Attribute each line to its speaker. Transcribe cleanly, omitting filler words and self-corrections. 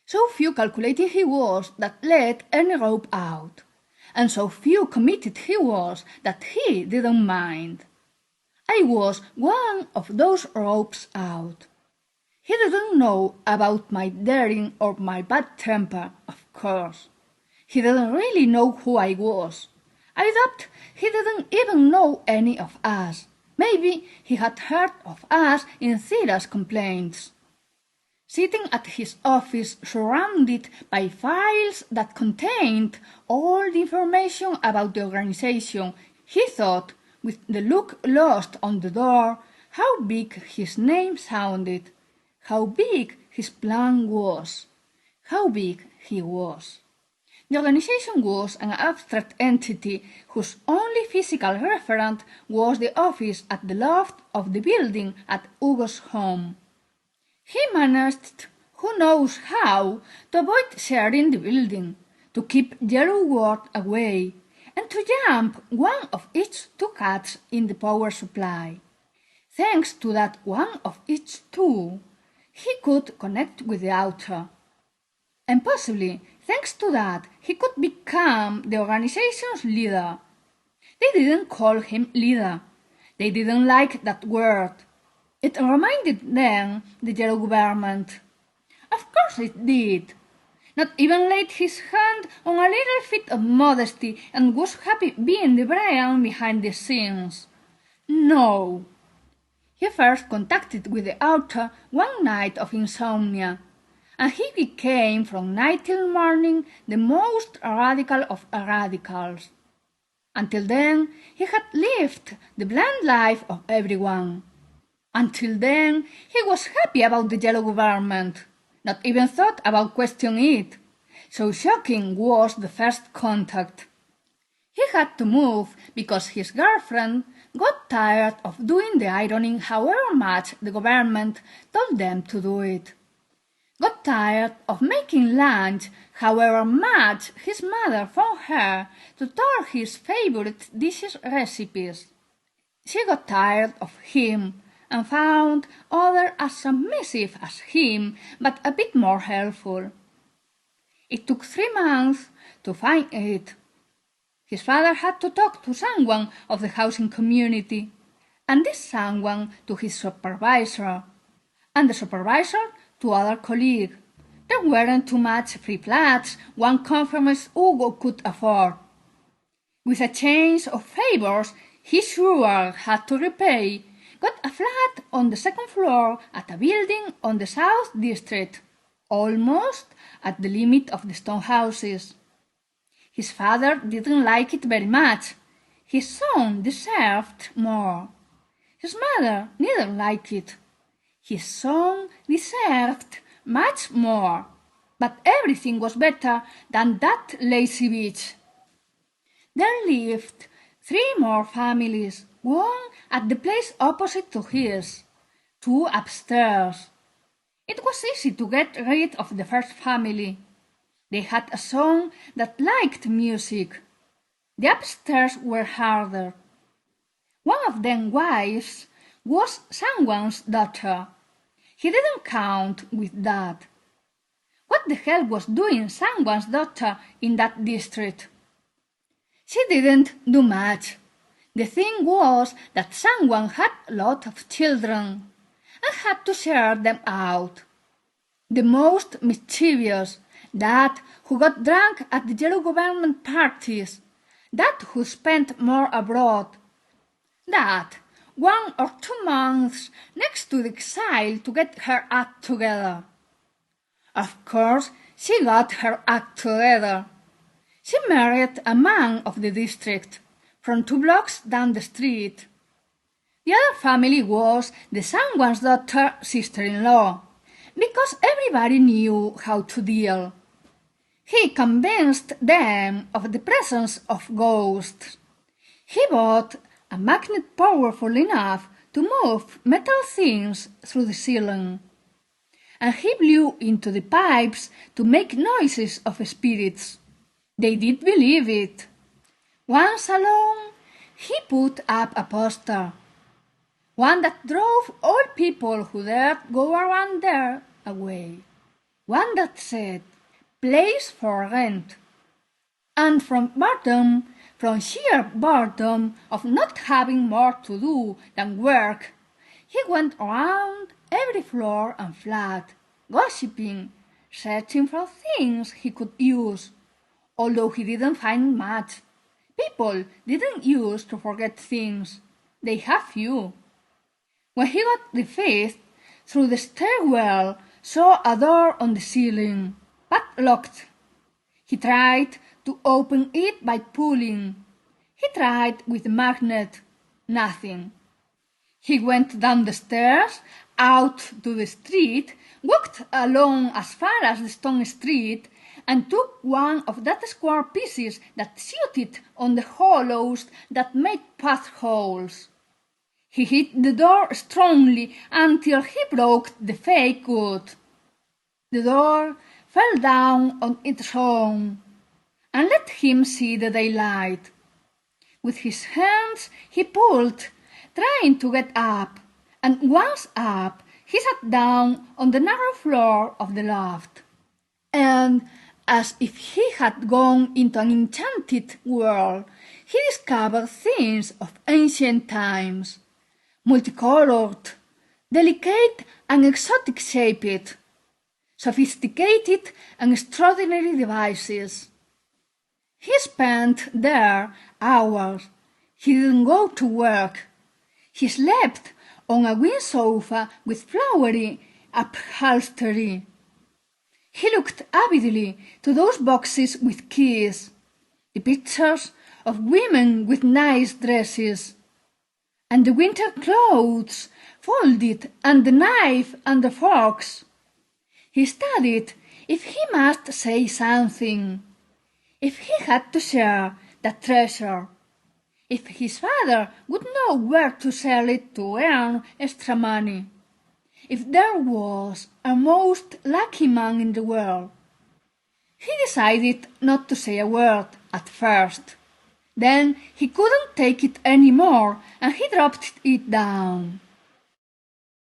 Speaker 1: So few calculating he was that let any rope out, and so few committed he was that he didn't mind. I was one of those ropes out. He didn't know about my daring or my bad temper, of course. He didn't really know who I was. I doubt he didn't even know any of us. Maybe he had heard of us in Thera's complaints. Sitting at his office surrounded by files that contained all the information about the organization, he thought, with the look lost on the door, how big his name sounded, how big his plan was, how big he was. The organization was an abstract entity whose only physical referent was the office at the loft of the building at Hugo's home. He managed, who knows how, to avoid sharing the building, to keep Yellow Ward away, and to jump one of each two cuts in the power supply. Thanks to that one of each two, he could connect with the outer. And possibly, thanks to that, he could become the organization's leader. They didn't call him leader. They didn't like that word. It reminded them the yellow government. Of course it did. Not even laid his hand on a little fit of modesty and was happy being the brain behind the scenes. No. He first contacted with the outer one night of insomnia, and he became from night till morning the most radical of radicals. Until then, he had lived the bland life of everyone. Until then, he was happy about the yellow government, not even thought about questioning it. So shocking was the first contact. He had to move because his girlfriend got tired of doing the ironing however much the government told them to do it. Got tired of making lunch however much his mother found her to tell his favorite dishes recipes. She got tired of him and found others as submissive as him, but a bit more helpful. It took 3 months to find it. His father had to talk to someone of the housing community, and this someone to his supervisor, and the supervisor to other colleagues. There weren't too much free flats one conformist Hugo could afford. With a change of favors he sure had to repay, got a flat on the second floor at a building on the South District, almost at the limit of the stone houses. His father didn't like it very much. His son deserved more. His mother didn't like it. His son deserved much more. But everything was better than that lazy beach. There lived 3 more families, one at the place opposite to his, 2 upstairs. It was easy to get rid of the first family. They had a son that liked music. The upstairs were harder. One of them wives was someone's daughter. He didn't count with that. What the hell was doing someone's daughter in that district? She didn't do much. The thing was that someone had a lot of children and had to share them out. The most mischievous, that who got drunk at the yellow government parties, that who spent more abroad, that 1 or 2 months next to the exile to get her act together. Of course, she got her act together. She married a man of the district, from 2 blocks down the street. The other family was the someone's daughter sister-in-law, because everybody knew how to deal. He convinced them of the presence of ghosts. He bought a magnet powerful enough to move metal things through the ceiling, and he blew into the pipes to make noises of spirits. They did believe it. Once alone, he put up a poster, one that drove all people who dared go around there away. one that said, "Place for rent." And from sheer boredom of not having more to do than work, he went around every floor and flat, gossiping, searching for things he could use, although he didn't find much. People didn't used to forget things. They have few. When he got the fifth, through the stairwell saw a door on the ceiling, but locked. He tried to open it by pulling. He tried with a magnet. Nothing. He went down the stairs, out to the street, walked along as far as the stone street, and took one of that square pieces that shooted on the hollows that made path-holes. He hit the door strongly until he broke the fake wood. The door fell down on its own, and let him see the daylight. With his hands he pulled, trying to get up, and once up he sat down on the narrow floor of the loft. And as if he had gone into an enchanted world, he discovered things of ancient times, multicolored, delicate and exotic shaped, sophisticated and extraordinary devices. He spent there hours. He didn't go to work. He slept on a green sofa with flowery upholstery. He looked avidly to those boxes with keys, the pictures of women with nice dresses, and the winter clothes folded, and the knife and the forks. He studied if he must say something, if he had to share that treasure, if his father would know where to sell it to earn extra money, if there was a most lucky man in the world. He decided not to say a word at first. Then he couldn't take it any more, and he dropped it down.